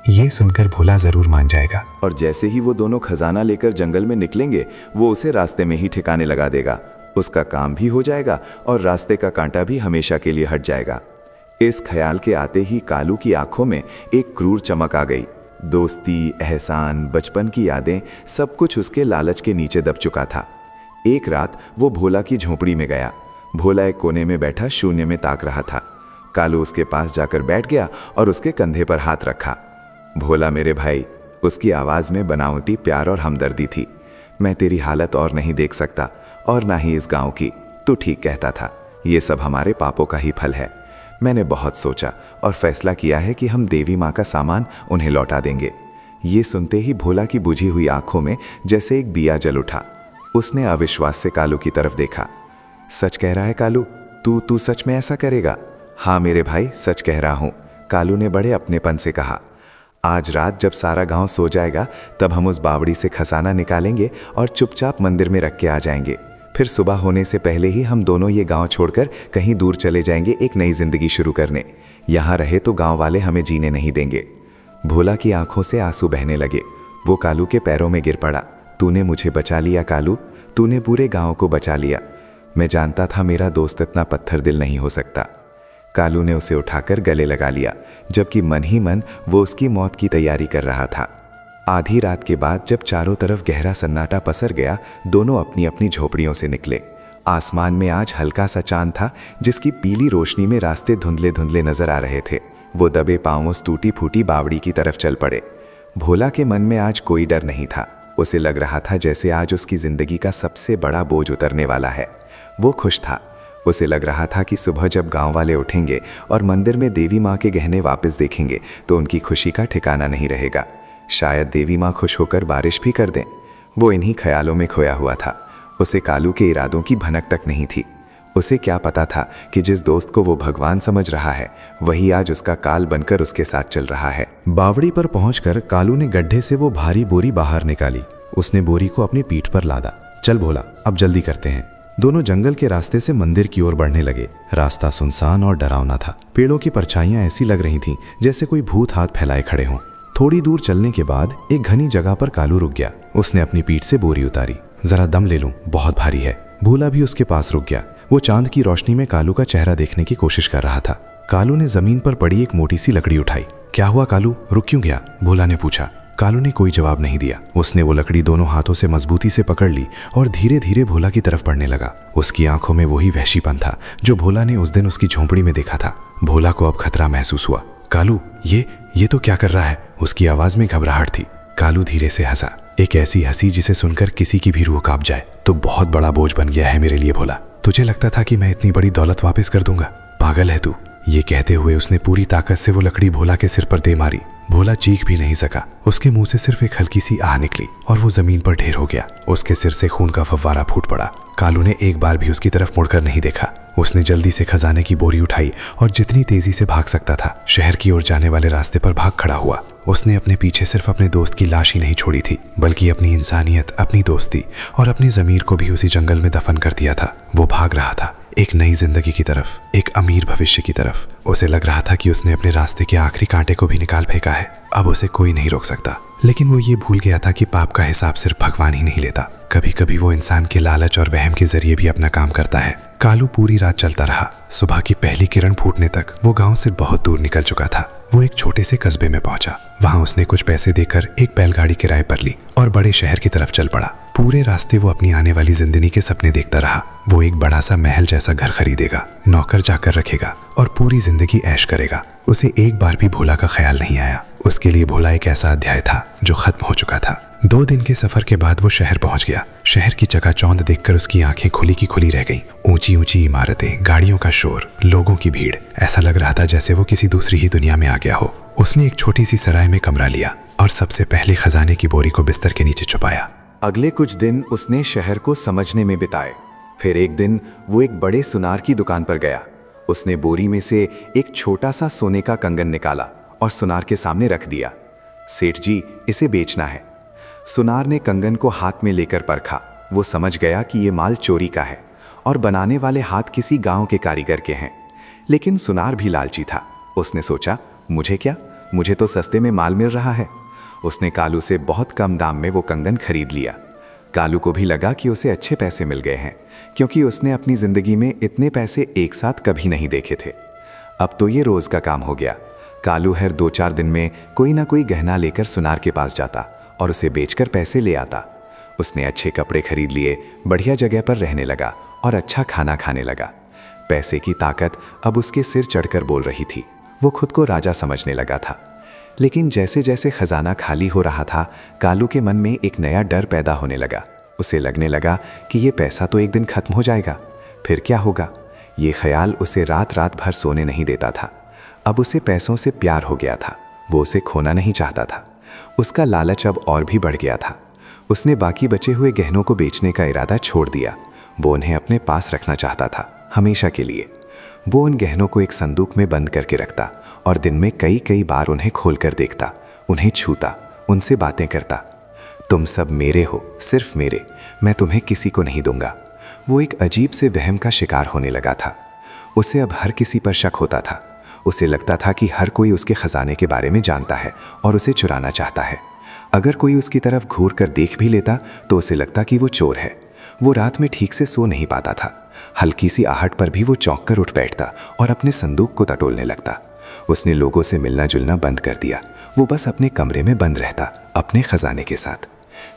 Speaker 2: ये सुनकर भोला जरूर मान जाएगा। और जैसे ही वो दोनों खजाना लेकर जंगल में निकलेंगे, वो उसे रास्ते में ही ठिकाने लगा देगा। उसका काम भी हो जाएगा और रास्ते का कांटा भी हमेशा के लिए हट जाएगा। इस ख्याल के आते ही कालू की आंखों में एक क्रूर चमक आ गई। दोस्ती, एहसान, बचपन की यादें, सब कुछ उसके लालच के नीचे दब चुका था। एक रात वो भोला की झोपड़ी में गया। भोला एक कोने में बैठा शून्य में ताक रहा था। कालू उसके पास जाकर बैठ गया और उसके कंधे पर हाथ रखा। भोला मेरे भाई, उसकी आवाज़ में बनावटी प्यार और हमदर्दी थी। मैं तेरी हालत और नहीं देख सकता, और ना ही इस गांव की। तू ठीक कहता था, ये सब हमारे पापों का ही फल है। मैंने बहुत सोचा और फैसला किया है कि हम देवी माँ का सामान उन्हें लौटा देंगे। ये सुनते ही भोला की बुझी हुई आंखों में जैसे एक दिया जल उठा। उसने अविश्वास से कालू की तरफ देखा। सच कह रहा है कालू? तू सच में ऐसा करेगा? हाँ मेरे भाई, सच कह रहा हूँ, कालू ने बड़े अपनेपन से कहा। आज रात जब सारा गांव सो जाएगा तब हम उस बावड़ी से खजाना निकालेंगे और चुपचाप मंदिर में रख के आ जाएंगे। फिर सुबह होने से पहले ही हम दोनों ये गांव छोड़कर कहीं दूर चले जाएंगे एक नई जिंदगी शुरू करने। यहाँ रहे तो गांव वाले हमें जीने नहीं देंगे। भोला की आंखों से आंसू बहने लगे। वो कालू के पैरों में गिर पड़ा। तूने मुझे बचा लिया कालू, तूने पूरे गांव को बचा लिया। मैं जानता था मेरा दोस्त इतना पत्थर दिल नहीं हो सकता। कालू ने उसे उठाकर गले लगा लिया, जबकि मन ही मन वो उसकी मौत की तैयारी कर रहा था। आधी रात के बाद जब चारों तरफ गहरा सन्नाटा पसर गया, दोनों अपनी अपनी झोपड़ियों से निकले। आसमान में आज हल्का सा चांद था, जिसकी पीली रोशनी में रास्ते धुंधले धुंधले नजर आ रहे थे। वो दबे पांवों उस टूटी फूटी बावड़ी की तरफ चल पड़े। भोला के मन में आज कोई डर नहीं था। उसे लग रहा था जैसे आज उसकी जिंदगी का सबसे बड़ा बोझ उतरने वाला है। वो खुश था। उसे लग रहा था कि सुबह जब गांव वाले उठेंगे और मंदिर में देवी माँ के गहने वापस देखेंगे तो उनकी खुशी का ठिकाना नहीं रहेगा। शायद देवी माँ खुश होकर बारिश भी कर दें। वो इन्हीं ख्यालों में खोया हुआ था। उसे कालू के इरादों की भनक तक नहीं थी। उसे क्या पता था कि जिस दोस्त को वो भगवान समझ रहा है वही आज उसका काल बनकर उसके साथ चल रहा है।
Speaker 4: बावड़ी पर पहुंचकर कालू ने गड्ढे से वो भारी बोरी बाहर निकाली। उसने बोरी को अपनी पीठ पर लादा। चल भोला, अब जल्दी करते हैं। दोनों जंगल के रास्ते से मंदिर की ओर बढ़ने लगे। रास्ता सुनसान और डरावना था। पेड़ों की परछाइयां ऐसी लग रही थीं जैसे कोई भूत हाथ फैलाए खड़े हों। थोड़ी दूर चलने के बाद एक घनी जगह पर कालू रुक गया। उसने अपनी पीठ से बोरी उतारी। जरा दम ले लूं, बहुत भारी है। भोला भी उसके पास रुक गया। वो चांद की रोशनी में कालू का चेहरा देखने की कोशिश कर रहा था। कालू ने जमीन पर पड़ी एक मोटी सी लकड़ी उठाई। क्या हुआ कालू, रुक क्यों गया? भोला ने पूछा। कालू ने कोई जवाब नहीं दिया। उसने वो लकड़ी दोनों हाथों से मजबूती से पकड़ ली और धीरे धीरे भोला की तरफ बढ़ने लगा। उसकी आंखों में वही वहशीपन था जो भोला ने उस दिन उसकी झोंपड़ी में देखा था। भोला को अब खतरा महसूस हुआ। कालू, ये तो क्या कर रहा है? उसकी आवाज में घबराहट थी। कालू धीरे से हंसा। एक ऐसी हंसी जिसे सुनकर किसी की भी रूह कांप जाए। तो बहुत बड़ा बोझ बन गया है मेरे लिए भोला। तुझे लगता था कि मैं इतनी बड़ी दौलत वापस कर दूंगा? पागल है तू। ये कहते हुए उसने पूरी ताकत से वो लकड़ी भोला के सिर पर दे मारी। भोला चीख भी नहीं सका। उसके मुंह से सिर्फ एक हल्की सी आह निकली और वो जमीन पर ढेर हो गया। उसके सिर से खून का फव्वारा फूट पड़ा। कालू ने एक बार भी उसकी तरफ मुड़कर नहीं देखा। उसने जल्दी से खजाने की बोरी उठाई और जितनी तेजी से भाग सकता था शहर की ओर जाने वाले रास्ते पर भाग खड़ा हुआ। उसने अपने पीछे सिर्फ अपने दोस्त की लाश ही नहीं छोड़ी थी, बल्कि अपनी इंसानियत, अपनी दोस्ती और अपनी ज़मीर को भी उसी जंगल में दफन कर दिया था। वो भाग रहा था एक नई जिंदगी की तरफ, एक अमीर भविष्य की तरफ। उसे लग रहा था कि उसने अपने रास्ते के आखिरी कांटे को भी निकाल फेंका है। अब उसे कोई नहीं रोक सकता। लेकिन वो ये भूल गया था कि पाप का हिसाब सिर्फ भगवान ही नहीं लेता। कभी कभी वो इंसान के लालच और वहम के जरिए भी अपना काम करता है। कालू पूरी रात चलता रहा। सुबह की पहली किरण फूटने तक वो गांव से बहुत दूर निकल चुका था। वो एक छोटे से कस्बे में पहुंचा। वहां उसने कुछ पैसे देकर एक बैलगाड़ी किराए पर ली और बड़े शहर की तरफ चल पड़ा। पूरे रास्ते वो अपनी आने वाली जिंदगी के सपने देखता रहा। वो एक बड़ा सा महल जैसा घर खरीदेगा, नौकर जाकर रखेगा और पूरी जिंदगी ऐश करेगा। उसे एक बार भी भोला का ख्याल नहीं आया। उसके लिए भोला एक ऐसा अध्याय था जो खत्म हो चुका था। 2 दिन के सफर के बाद वो शहर पहुंच गया। शहर की चकाचौंध देखकर उसकी आंखें खुली की खुली रह गईं। ऊंची ऊंची इमारतें, गाड़ियों का शोर, लोगों की भीड़। ऐसा लग रहा था जैसे वो किसी दूसरी ही दुनिया में आ गया हो। उसने एक छोटी सी सराय में कमरा लिया और सबसे पहले खजाने की बोरी को बिस्तर के नीचे छुपाया।
Speaker 2: अगले कुछ दिन उसने शहर को समझने में बिताए। फिर एक दिन वो एक बड़े सुनार की दुकान पर गया। उसने बोरी में से एक छोटा सा सोने का कंगन निकाला और सुनार के सामने रख दिया। सेठ जी, इसे बेचना है। सुनार ने कंगन को हाथ में लेकर परखा। वो समझ गया कि ये माल चोरी का है और बनाने वाले हाथ किसी गांव के कारीगर के हैं। लेकिन सुनार भी लालची था। उसने सोचा, मुझे क्या, मुझे तो सस्ते में माल मिल रहा है। उसने कालू से बहुत कम दाम में वो कंगन खरीद लिया। कालू को भी लगा कि उसे अच्छे पैसे मिल गए हैं, क्योंकि उसने अपनी जिंदगी में इतने पैसे एक साथ कभी नहीं देखे थे। अब तो ये रोज का काम हो गया। कालू हर 2-4 दिन में कोई ना कोई गहना लेकर सुनार के पास जाता और उसे बेचकर पैसे ले आता। उसने अच्छे कपड़े खरीद लिए, बढ़िया जगह पर रहने लगा और अच्छा खाना खाने लगा। पैसे की ताकत अब उसके सिर चढ़कर बोल रही थी। वो खुद को राजा समझने लगा था। लेकिन जैसे जैसे खजाना खाली हो रहा था, कालू के मन में एक नया डर पैदा होने लगा। उसे लगने लगा कि ये पैसा तो एक दिन खत्म हो जाएगा, फिर क्या होगा। ये ख्याल उसे रात रात भर सोने नहीं देता था। अब उसे पैसों से प्यार हो गया था। वो उसे खोना नहीं चाहता था। उसका लालच अब और भी बढ़ गया था। उसने बाकी बचे हुए गहनों को बेचने का इरादा छोड़ दिया। वो उन्हें अपने पास रखना चाहता था, हमेशा के लिए। वो उन गहनों को एक संदूक में बंद करके रखता और दिन में कई कई बार उन्हें खोलकर देखता।
Speaker 3: उन्हें छूता, उनसे बातें करता। तुम सब मेरे हो, सिर्फ मेरे, मैं तुम्हें किसी को नहीं दूंगा। वो एक अजीब से वहम का शिकार होने लगा था। उसे अब हर किसी पर शक होता था। उसे लगता था कि हर कोई उसके खजाने के बारे में जानता है और उसे चुराना चाहता है। अगर कोई उसकी तरफ घूर कर देख भी लेता तो उसे लगता कि वो चोर है। वो रात में ठीक से सो नहीं पाता था। हल्की सी आहट पर भी वो चौंक कर उठ बैठता और अपने संदूक को टटोलने लगता। उसने लोगों से मिलना जुलना बंद कर दिया। वो बस अपने कमरे में बंद रहता, अपने खजाने के साथ।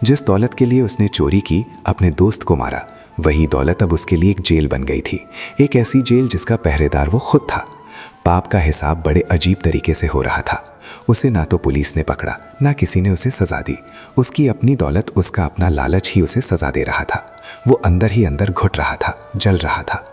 Speaker 3: जिस दौलत के लिए उसने चोरी की, अपने दोस्त को मारा, वही दौलत अब उसके लिए एक जेल बन गई थी। एक ऐसी जेल जिसका पहरेदार वो खुद था। पाप का हिसाब बड़े अजीब तरीके से हो रहा था। उसे ना तो पुलिस ने पकड़ा, ना किसी ने उसे सजा दी। उसकी अपनी दौलत, उसका अपना लालच ही उसे सजा दे रहा था। वो अंदर ही अंदर घुट रहा था, जल रहा था।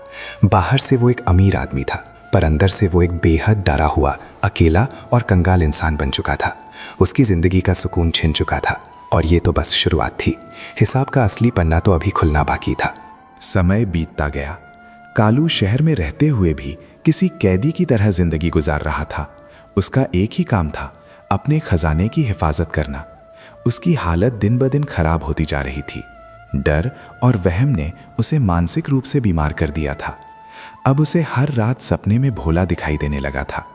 Speaker 3: बाहर से वो एक अमीर आदमी था, पर अंदर से वो एक बेहद डरा हुआ, अकेला और कंगाल इंसान बन चुका था। उसकी जिंदगी का सुकून छिन चुका था और ये तो बस शुरुआत थी। हिसाब का असली पन्ना तो अभी खुलना बाकी था।
Speaker 2: समय बीतता गया। कालू शहर में रहते हुए भी किसी कैदी की तरह जिंदगी गुजार रहा था। उसका एक ही काम था, अपने खजाने की हिफाजत करना। उसकी हालत दिन ब दिन खराब होती जा रही थी। डर और वहम ने उसे मानसिक रूप से बीमार कर दिया था। अब उसे हर रात सपने में भोला दिखाई देने लगा था।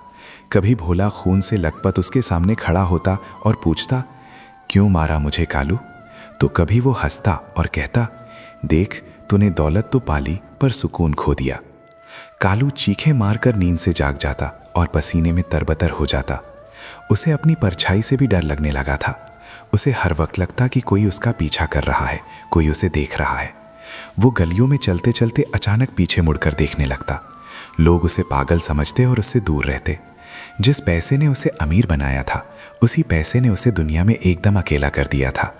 Speaker 2: कभी भोला खून से लथपथ उसके सामने खड़ा होता और पूछता, क्यों मारा मुझे कालू? तो कभी वो हंसता और कहता, देख, तूने दौलत तो पाली पर सुकून खो दिया। कालू चीखें मारकर नींद से जाग जाता और पसीने में तरबतर हो जाता। उसे अपनी परछाई से भी डर लगने लगा था। उसे हर वक्त लगता कि कोई उसका पीछा कर रहा है, कोई उसे देख रहा है। वो गलियों में चलते चलते अचानक पीछे मुड़कर देखने लगता। लोग उसे पागल समझते और उससे दूर रहते। जिस पैसे ने उसे अमीर बनाया था, उसी पैसे ने उसे दुनिया में एकदम अकेला कर दिया था।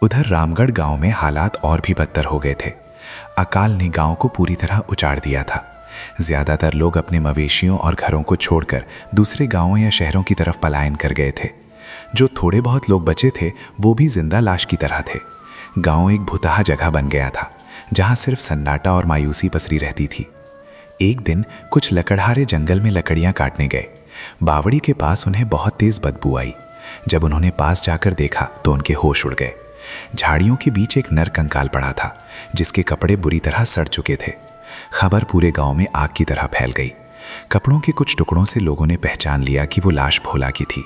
Speaker 2: उधर रामगढ़ गांव में हालात और भी बदतर हो गए थे। अकाल ने गांव को पूरी तरह उजाड़ दिया था। ज्यादातर लोग अपने मवेशियों और घरों को छोड़कर दूसरे गांवों या शहरों की तरफ पलायन कर गए थे। जो थोड़े बहुत लोग बचे थे, वो भी जिंदा लाश की तरह थे। गांव एक भुतहा जगह बन गया था, जहां सिर्फ सन्नाटा और मायूसी पसरी रहती थी। एक दिन कुछ लकड़हारे जंगल में लकड़ियां काटने गए। बावड़ी के पास उन्हें बहुत तेज बदबू आई। जब उन्होंने पास जाकर देखा तो उनके होश उड़ गए। झाड़ियों के बीच एक नर कंकाल पड़ा था, जिसके कपड़े बुरी तरह सड़ चुके थे। खबर पूरे गांव में आग की तरह फैल गई। कपड़ों के कुछ टुकड़ों से लोगों ने पहचान लिया कि वो लाश भोला की थी।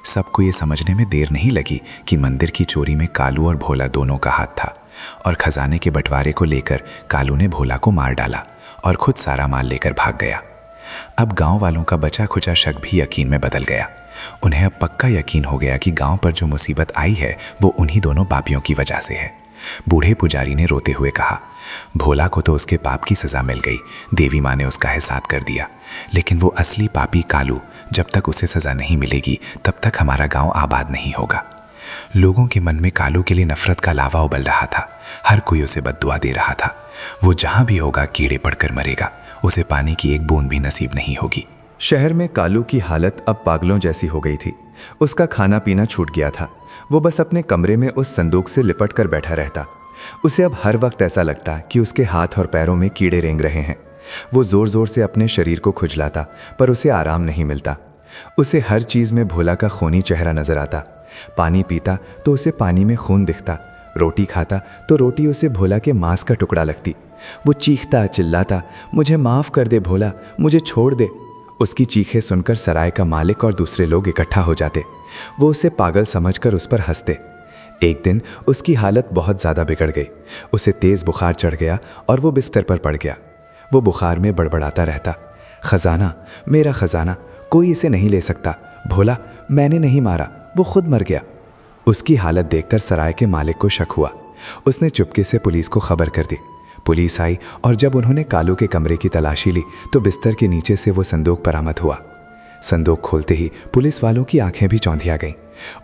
Speaker 2: सबको ये समझने में देर नहीं लगी कि मंदिर की चोरी में कालू और भोला दोनों का हाथ था, और खजाने के बंटवारे को लेकर कालू ने भोला को मार डाला और खुद सारा माल लेकर भाग गया। अब गांव वालों का बचा खुचा शक भी यकीन में बदल गया। उन्हें अब पक्का यकीन हो गया कि गांव पर जो मुसीबत आई है वो उन्हीं दोनों पापियों की वजह से है। बूढ़े पुजारी ने रोते हुए कहा, भोला को तो उसके पाप की सजा मिल गई, देवी माँ ने उसका एहसान कर दिया, लेकिन वो असली पापी कालू, जब तक उसे सजा नहीं मिलेगी तब तक हमारा गांव आबाद नहीं होगा। लोगों के मन में कालू के लिए नफरत का लावा उबल रहा था। हर कोई उसे बद्दुआ दे रहा था। वो जहां भी होगा कीड़े पड़कर मरेगा, उसे पानी की एक बूंद भी नसीब नहीं होगी।
Speaker 1: शहर में कालू की हालत अब पागलों जैसी हो गई थी। उसका खाना पीना छूट गया था। वो बस अपने कमरे में उस संदूक से लिपट कर बैठा रहता। उसे अब हर वक्त ऐसा लगता कि उसके हाथ और पैरों में कीड़े रेंग रहे हैं। वो जोर जोर से अपने शरीर को खुजलाता, पर उसे आराम नहीं मिलता। उसे हर चीज़ में भोला का खूनी चेहरा नजर आता। पानी पीता तो उसे पानी में खून दिखता। रोटी खाता तो रोटी उसे भोला के मांस का टुकड़ा लगती। वो चीखता चिल्लाता, मुझे माफ़ कर दे भोला, मुझे छोड़ दे। उसकी चीखें सुनकर सराय का मालिक और दूसरे लोग इकट्ठा हो जाते। वो उसे पागल समझकर उस पर हंसते। एक दिन उसकी हालत बहुत ज़्यादा बिगड़ गई। उसे तेज़ बुखार चढ़ गया और वो बिस्तर पर पड़ गया। वो बुखार में बड़बड़ाता रहता, खजाना, मेरा खजाना, कोई इसे नहीं ले सकता। भोला, मैंने नहीं मारा, वो खुद मर गया। उसकी हालत देखकर सराय के मालिक को शक हुआ। उसने चुपके से पुलिस को खबर कर दी। पुलिस आई और जब उन्होंने कालू के कमरे की तलाशी ली तो बिस्तर के नीचे से वो संदूक बरामद हुआ। संदूक खोलते ही पुलिस वालों की आंखें भी चौंधिया गईं।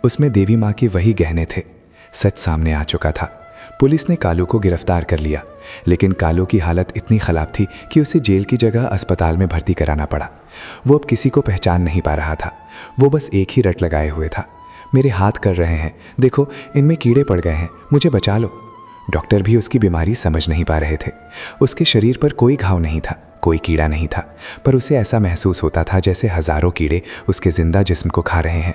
Speaker 1: उसमें देवी माँ के वही गहने थे। सच सामने आ चुका था। पुलिस ने कालू को गिरफ्तार कर लिया, लेकिन कालू की हालत इतनी ख़राब थी कि उसे जेल की जगह अस्पताल में भर्ती कराना पड़ा। वो अब किसी को पहचान नहीं पा रहा था। वो बस एक ही रट लगाए हुए था, मेरे हाथ कर रहे हैं, देखो इनमें कीड़े पड़ गए हैं, मुझे बचा लो। डॉक्टर भी उसकी बीमारी समझ नहीं पा रहे थे। उसके शरीर पर कोई घाव नहीं था, कोई कीड़ा नहीं था, पर उसे ऐसा महसूस होता था जैसे हज़ारों कीड़े उसके जिंदा जिस्म को खा रहे हैं।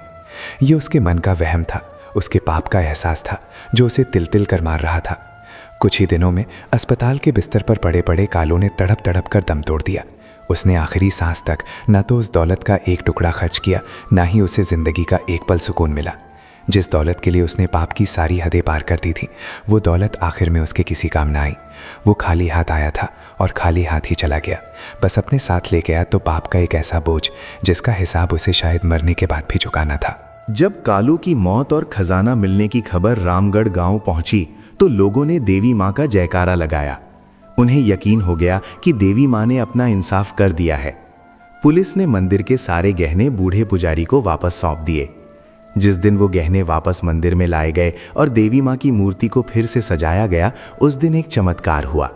Speaker 5: ये उसके मन का वहम था, उसके पाप का एहसास था जो उसे तिल तिल कर मार रहा था। कुछ ही दिनों में अस्पताल के बिस्तर पर पड़े पड़े कालू ने तड़प तड़प कर दम तोड़ दिया। उसने आखिरी सांस तक न तो उस दौलत का एक टुकड़ा खर्च किया, ना ही उसे जिंदगी का एक पल सुकून मिला। जिस दौलत के लिए उसने पाप की सारी हदें पार कर दी थी, वो दौलत आखिर में उसके किसी काम ना आई। वो खाली हाथ आया था और खाली हाथ ही चला गया। बस अपने साथ ले गया तो पाप का एक ऐसा बोझ जिसका हिसाब उसे शायद मरने के बाद भी चुकाना था।
Speaker 2: जब कालू की मौत और खजाना मिलने की खबर रामगढ़ गांव पहुंची तो लोगों ने देवी मां का जयकारा लगाया। उन्हें यकीन हो गया कि देवी मां ने अपना इंसाफ कर दिया है। पुलिस ने मंदिर के सारे गहने बूढ़े पुजारी को वापस सौंप दिए। जिस दिन वो गहने वापस मंदिर में लाए गए और देवी मां की मूर्ति को फिर से सजाया गया, उस दिन एक चमत्कार हुआ।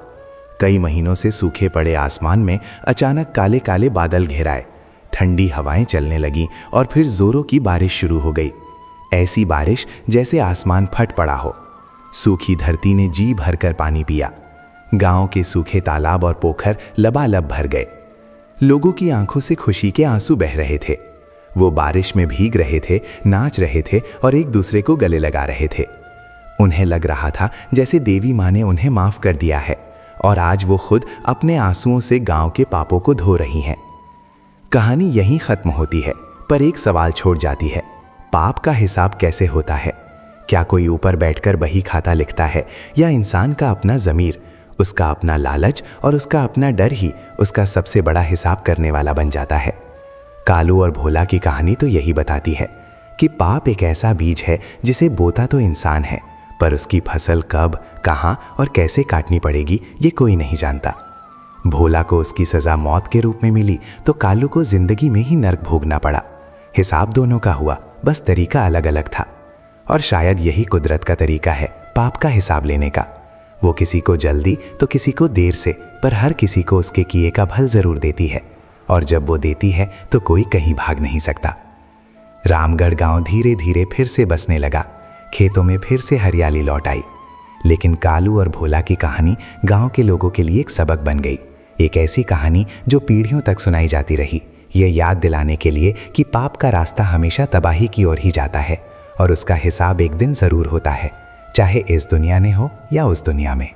Speaker 2: कई महीनों से सूखे पड़े आसमान में अचानक काले काले बादल घेराए, ठंडी हवाएं चलने लगीं और फिर जोरों की बारिश शुरू हो गई। ऐसी बारिश जैसे आसमान फट पड़ा हो। सूखी धरती ने जी भरकर पानी पिया। गांव के सूखे तालाब और पोखर लबालब भर गए। लोगों की आंखों से खुशी के आंसू बह रहे थे। वो बारिश में भीग रहे थे, नाच रहे थे और एक दूसरे को गले लगा रहे थे। उन्हें लग रहा था जैसे देवी मां ने उन्हें माफ कर दिया है और आज वो खुद अपने आंसुओं से गांव के पापों को धो रही हैं। कहानी यहीं खत्म होती है, पर एक सवाल छोड़ जाती है, पाप का हिसाब कैसे होता है? क्या कोई ऊपर बैठकर बही खाता लिखता है, या इंसान का अपना ज़मीर, उसका अपना लालच और उसका अपना डर ही उसका सबसे बड़ा हिसाब करने वाला बन जाता है? कालू और भोला की कहानी तो यही बताती है कि पाप एक ऐसा बीज है जिसे बोता तो इंसान है, पर उसकी फसल कब, कहाँ और कैसे काटनी पड़ेगी ये कोई नहीं जानता। भोला को उसकी सज़ा मौत के रूप में मिली तो कालू को जिंदगी में ही नर्क भोगना पड़ा। हिसाब दोनों का हुआ, बस तरीका अलग अलग था। और शायद यही कुदरत का तरीका है पाप का हिसाब लेने का। वो किसी को जल्दी तो किसी को देर से, पर हर किसी को उसके किए का फल जरूर देती है। और जब वो देती है तो कोई कहीं भाग नहीं सकता। रामगढ़ गांव धीरे धीरे फिर से बसने लगा। खेतों में फिर से हरियाली लौट आई। लेकिन कालू और भोला की कहानी गांव के लोगों के लिए एक सबक बन गई। एक ऐसी कहानी जो पीढ़ियों तक सुनाई जाती रही, ये याद दिलाने के लिए कि पाप का रास्ता हमेशा तबाही की ओर ही जाता है और उसका हिसाब एक दिन जरूर होता है, चाहे इस दुनिया में हो या उस दुनिया में।